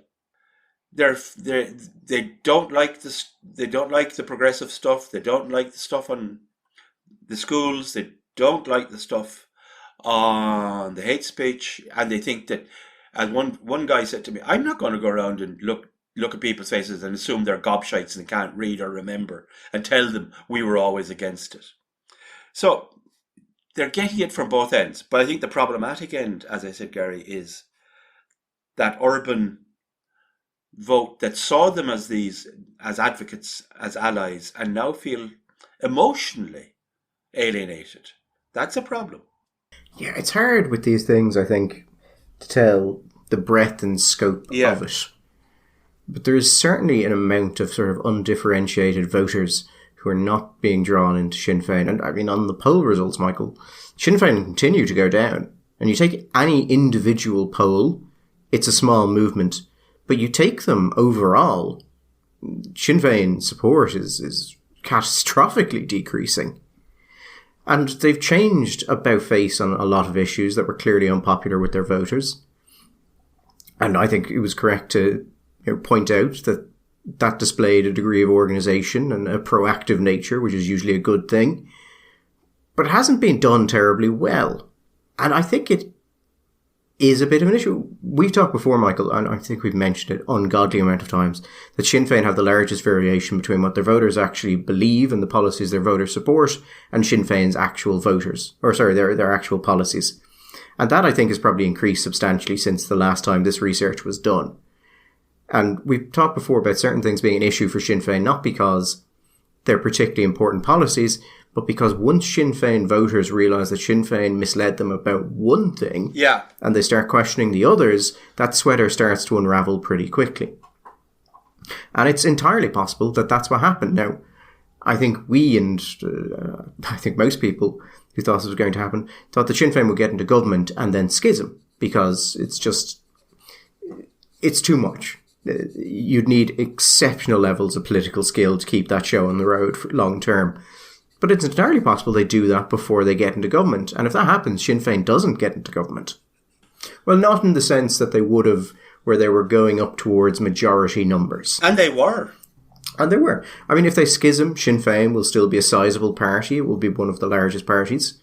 They don't like this. They don't like the progressive stuff. They don't like the stuff on the schools. They don't like the stuff on the hate speech, and they think that, as one guy said to me, I'm not going to go around and look at people's faces and assume they're gobshites and can't read or remember and tell them we were always against it. So they're getting it from both ends. But I think the problematic end, as I said, Gary, is that urban vote that saw them as advocates, as allies, and now feel emotionally alienated. That's a problem. Yeah, it's hard with these things, I think, to tell the breadth and scope of it. But there is certainly an amount of sort of undifferentiated voters who are not being drawn into Sinn Féin. And I mean, on the poll results, Michael, Sinn Féin continue to go down. And you take any individual poll, it's a small movement. But you take them overall, Sinn Féin support is catastrophically decreasing. And they've changed about face on a lot of issues that were clearly unpopular with their voters. And I think it was correct to point out that displayed a degree of organisation and a proactive nature, which is usually a good thing. But it hasn't been done terribly well. And I think it is a bit of an issue. We've talked before, Michael, and I think we've mentioned it ungodly amount of times, that Sinn Féin have the largest variation between what their voters actually believe and the policies their voters support and Sinn Féin's actual voters, their actual policies. And that, I think, has probably increased substantially since the last time this research was done. And we've talked before about certain things being an issue for Sinn Féin, not because they're particularly important policies, but because once Sinn Féin voters realise that Sinn Féin misled them about one thing, and they start questioning the others, that sweater starts to unravel pretty quickly. And it's entirely possible that that's what happened. Now, I think I think most people who thought this was going to happen thought that Sinn Féin would get into government and then schism, because it's too much. You'd need exceptional levels of political skill to keep that show on the road for long term. But it's entirely possible they do that before they get into government. And if that happens, Sinn Féin doesn't get into government. Well, not in the sense that they would have, where they were going up towards majority numbers. And they were. And they were. I mean, if they schism, Sinn Féin will still be a sizable party. It will be one of the largest parties.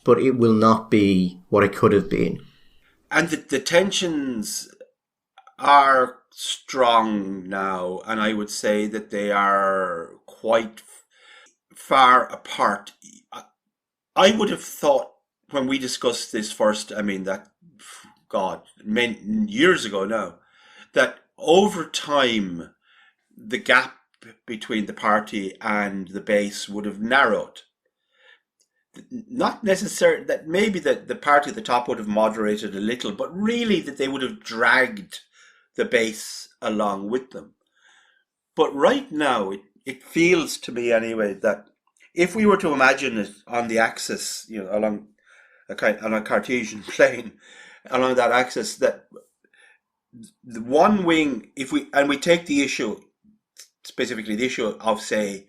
But it will not be what it could have been. And the tensions are strong now. And I would say that they are quite far apart. I would have thought when we discussed this first, years ago now, that over time the gap between the party and the base would have narrowed. Not necessarily that maybe the party at the top would have moderated a little, but really that they would have dragged the base along with them. But right now, it feels to me anyway that if we were to imagine it on the axis, along on a Cartesian plane, along that axis, that the one wing, if we take the issue, specifically the issue of, say,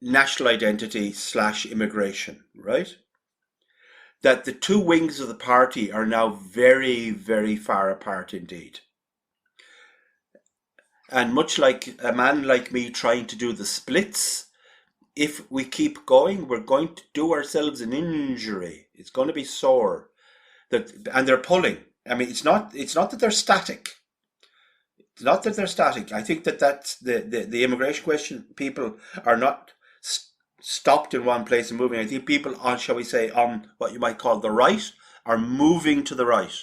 national identity / immigration, right? That the two wings of the party are now very, very far apart indeed. And much like a man like me trying to do the splits, if we keep going, we're going to do ourselves an injury. It's going to be sore. And they're pulling. I mean, it's not that they're static. It's not that they're static. I think that's the immigration question. People are not stopped in one place and moving. I think people on, shall we say, on what you might call the right, are moving to the right.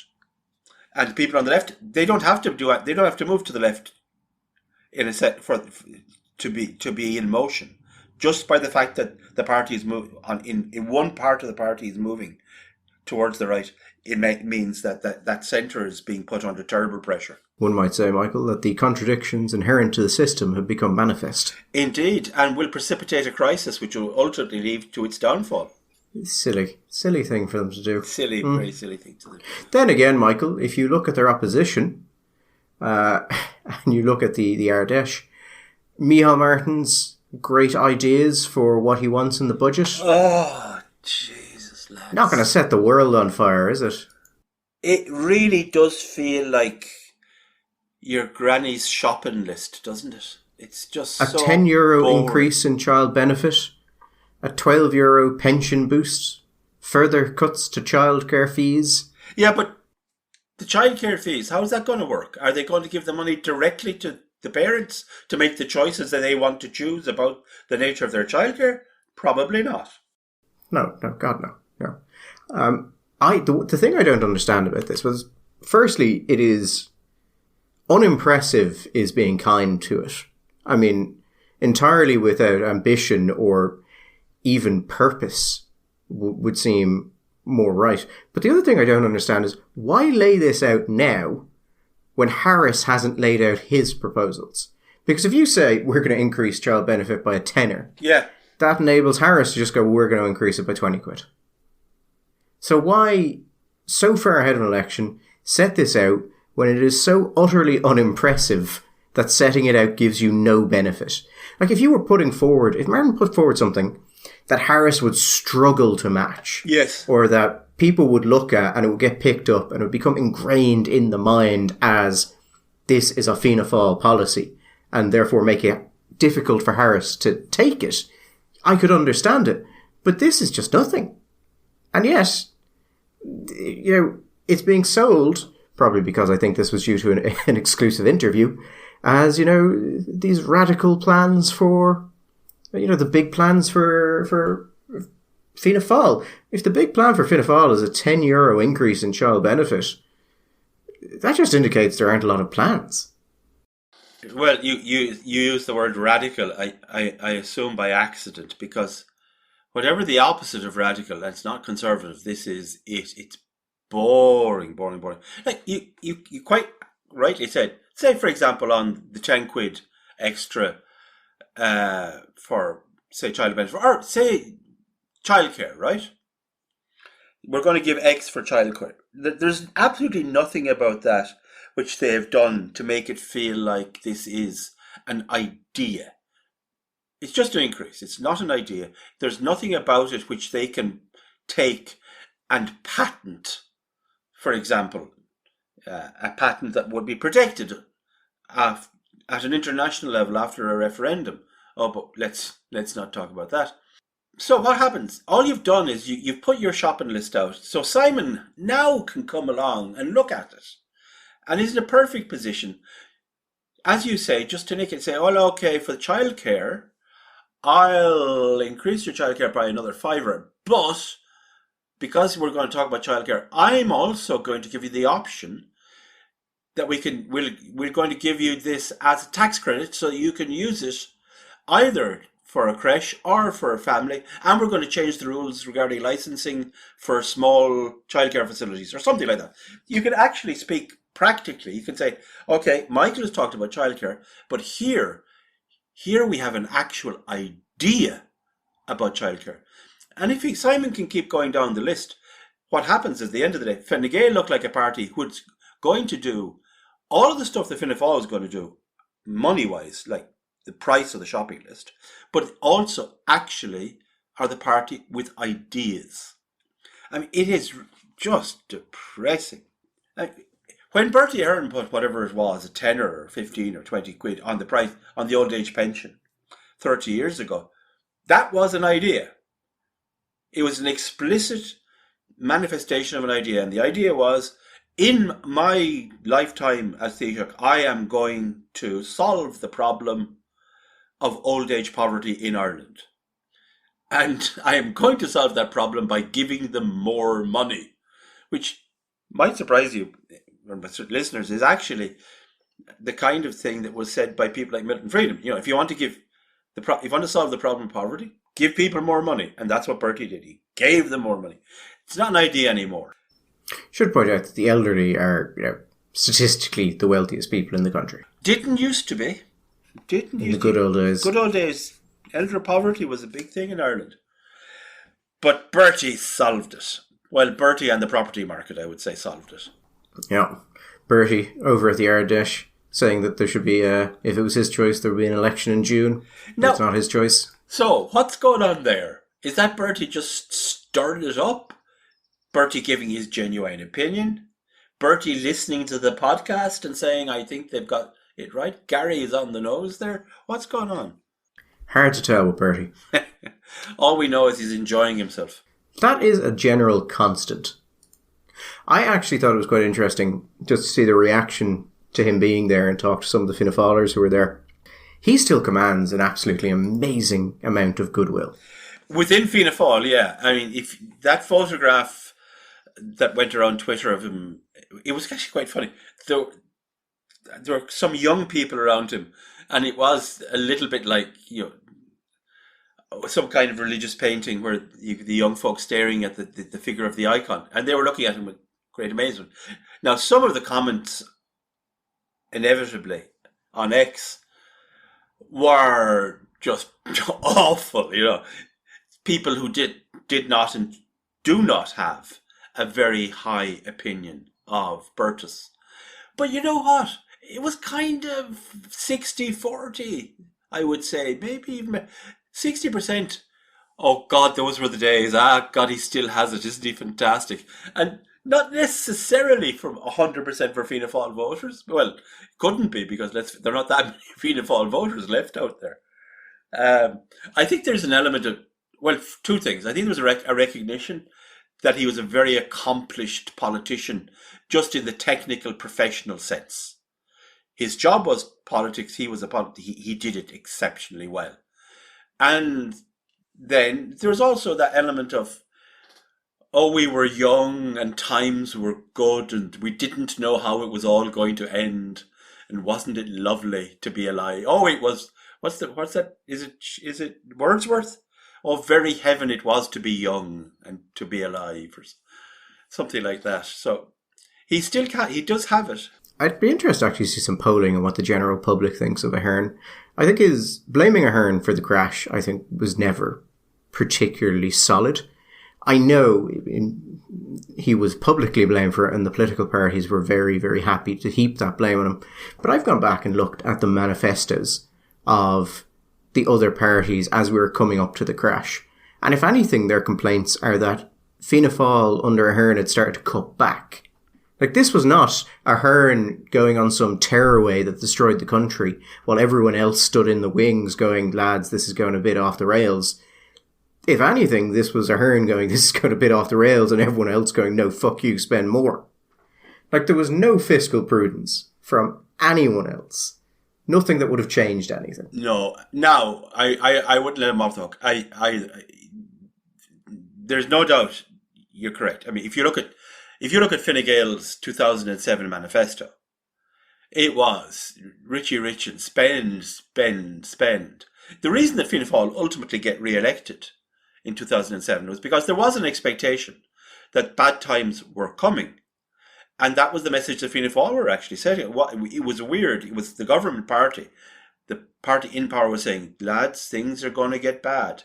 And people on the left, they don't have to do it. They don't have to move to the left in a set to be in motion. Just by the fact that the party is in one part of the party is moving towards the right, it means that centre is being put under terrible pressure. One might say, Michael, that the contradictions inherent to the system have become manifest. Indeed, and will precipitate a crisis which will ultimately lead to its downfall. Silly thing for them to do. Very silly thing to do. Then again, Michael, if you look at their opposition, and you look at the Ardèche, Micheál Martin's great ideas for what he wants in the budget. Oh, Jesus, lads. Not going to set the world on fire, is it? It really does feel like your granny's shopping list, doesn't it? It's just a so €10 boring. Increase in child benefit, a €12 pension boost, further cuts to childcare fees. Yeah, but the childcare fees, how is that going to work? Are they going to give the money directly to the parents to make the choices that they want to choose about the nature of their childcare? Probably not. No, God, no. The thing I don't understand about this was, firstly, it is unimpressive is being kind to it. I mean, entirely without ambition or even purpose would seem more right. But the other thing I don't understand is, why lay this out now when Harris hasn't laid out his proposals? Because if you say we're going to increase child benefit by a tenner, that enables Harris to just go, we're going to increase it by 20 quid. So why, so far ahead of an election, set this out when it is so utterly unimpressive that setting it out gives you no benefit? Like, if Martin put forward something that Harris would struggle to match, yes, or that people would look at and it would get picked up and it would become ingrained in the mind as this is a Fianna Fáil policy and therefore make it difficult for Harris to take it, I could understand it. But this is just nothing. And yet, it's being sold, probably because I think this was due to an exclusive interview, as, these radical plans for, the big plans for Fianna Fáil. If the big plan for Fianna Fáil is a €10 increase in child benefit, that just indicates there aren't a lot of plans. Well, you use the word radical, I assume by accident, because whatever the opposite of radical, and it's not conservative, this is it. It's boring. Like you quite rightly said, say for example on the 10 quid extra for, say, child benefit, or say childcare, right? We're going to give X for childcare. There's absolutely nothing about that which they have done to make it feel like this is an idea. It's just an increase. It's not an idea. There's nothing about it which they can take and patent. For example, a patent that would be protected at an international level after a referendum. Oh, but let's not talk about that. So what happens? All you've done is you've put your shopping list out. So Simon now can come along and look at it. And is in a perfect position, as you say, just to nick it, say, oh, okay, for childcare, I'll increase your childcare by another £5. But because we're going to talk about childcare, I'm also going to give you the option that we're going to give you this as a tax credit so you can use it either for a creche or for a family, and we're going to change the rules regarding licensing for small childcare facilities or something like that. You can actually speak practically. You can say, okay, Michael has talked about childcare, but here we have an actual idea about childcare. And if Simon can keep going down the list, what happens is, at the end of the day, Fine Gael looked like a party who's going to do all of the stuff that Fianna Fáil is going to do, money-wise, like the price of the shopping list, but also actually are the party with ideas. I mean, it is just depressing. When Bertie Ahern put whatever it was, a 10 or 15 or 20 quid on the price, on the old age pension 30 years ago, that was an idea. It was an explicit manifestation of an idea. And the idea was, in my lifetime as Taoiseach, I am going to solve the problem of old age poverty in Ireland. And I am going to solve that problem by giving them more money, which might surprise you, listeners, is actually the kind of thing that was said by people like Milton Friedman. You know, if you want to if you want to solve the problem of poverty, give people more money. And that's what Bertie did. He gave them more money. It's not an idea anymore. Should point out that the elderly are, statistically the wealthiest people in the country. Didn't used to be. In the good old days. Good old days. Elder poverty was a big thing in Ireland. But Bertie solved it. Well, Bertie and the property market, I would say, solved it. Yeah. Bertie, over at the Ardèche, saying that there should be, if it was his choice, there would be an election in June. No. It's not his choice. So, what's going on there? Is that Bertie just stirred it up? Bertie giving his genuine opinion? Bertie listening to the podcast and saying, I think they've got it right? Gary is on the nose there? What's going on? Hard to tell with Bertie. All we know is he's enjoying himself. That is a general constant. I actually thought it was quite interesting just to see the reaction to him being there and talk to some of the Fianna Fáilers who were there. He still commands an absolutely amazing amount of goodwill. Within Fianna Fáil, yeah. I mean, if that photograph that went around Twitter of him, it was actually quite funny. There were some young people around him, and it was a little bit like, some kind of religious painting where the young folks staring at the figure of the icon, and they were looking at him with great amazement. Now, some of the comments, inevitably, on X were just awful, People who did not and do not have a very high opinion of Bertus. But you know what? It was kind of 60-40, I would say. Maybe even 60%. Oh, God, those were the days. God, he still has it. Isn't he fantastic? And not necessarily from 100% for Fianna Fáil voters. Well, it couldn't be, because there are not that many Fianna Fáil voters left out there. I think there's an element of, two things. I think there was a recognition that he was a very accomplished politician, just in the technical, professional sense. His job was politics. He did it exceptionally well. And then there's also that element of, we were young and times were good and we didn't know how it was all going to end. And wasn't it lovely to be alive? Oh, it was, what's that? Is it Wordsworth? Oh, very heaven it was to be young and to be alive, or something like that. So he does have it. I'd be interested actually to see some polling on what the general public thinks of Ahern. I think blaming Ahern for the crash, I think, was never particularly solid. I know he was publicly blamed for it, and the political parties were very, very happy to heap that blame on him. But I've gone back and looked at the manifestos of the other parties as we were coming up to the crash. And if anything, their complaints are that Fianna Fáil under Ahern had started to cut back. Like, this was not Ahern going on some tearaway that destroyed the country while everyone else stood in the wings going, lads, this is going a bit off the rails. If anything, this was Ahern going, this is going a bit off the rails, and everyone else going, no, fuck you, spend more. Like, there was no fiscal prudence from anyone else. Nothing that would have changed anything. No, I wouldn't let him off the hook. There's no doubt you're correct. I mean, if you look at Fine Gael's 2007 manifesto, It was Richie Rich and spend, spend, spend. The reason that Fianna Fáil ultimately get re-elected in 2007 was because there was an expectation that bad times were coming. And that was the message that Fianna Fáil were actually setting. It was weird. It was the government party. The party in power was saying, lads, things are going to get bad.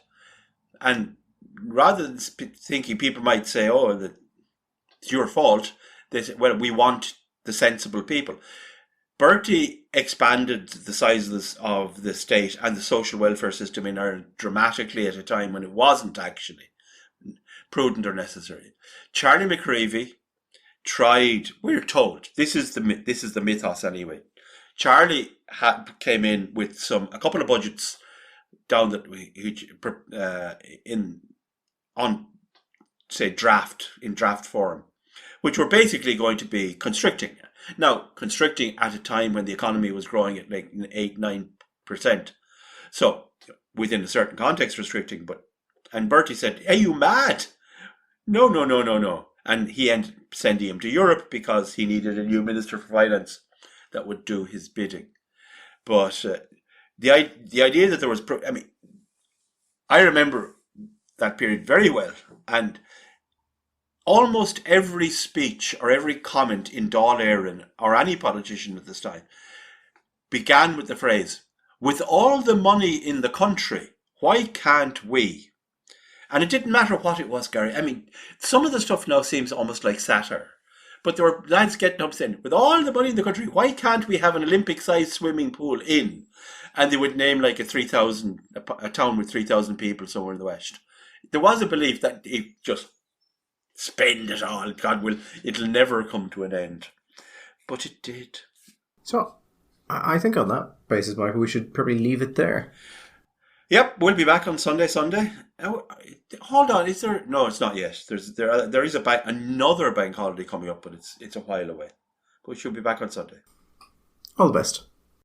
And rather than thinking people might say, oh, it's your fault, they said, well, we want the sensible people. Bertie expanded the size of the state and the social welfare system in Ireland dramatically at a time when it wasn't actually prudent or necessary. Charlie McCreevy tried, we're told, this is the mythos anyway. Charlie came in with a couple of budgets down that draft form, which were basically going to be constricting. Now, constricting at a time when the economy was growing at like 8-9%. So, within a certain context, restricting. And Bertie said, are you mad? No. And he ended up sending him to Europe because he needed a new Minister for Finance that would do his bidding. But the idea that there was... I remember that period very well. And almost every speech or every comment in Dáil Éireann or any politician at this time began with the phrase, with all the money in the country, why can't we? And it didn't matter what it was, Gary. Some of the stuff now seems almost like satire. But there were lads getting up saying, with all the money in the country, why can't we have an Olympic-sized swimming pool in? And they would name like a town with 3,000 people somewhere in the West. There was a belief that it just spend it all. It'll never come to an end. But it did. So, I think on that basis, Michael, we should probably leave it there. Yep, we'll be back on Sunday. Oh, hold on, is there? No, it's not yet. There is another bank holiday coming up, but it's a while away. But we should be back on Sunday. All the best.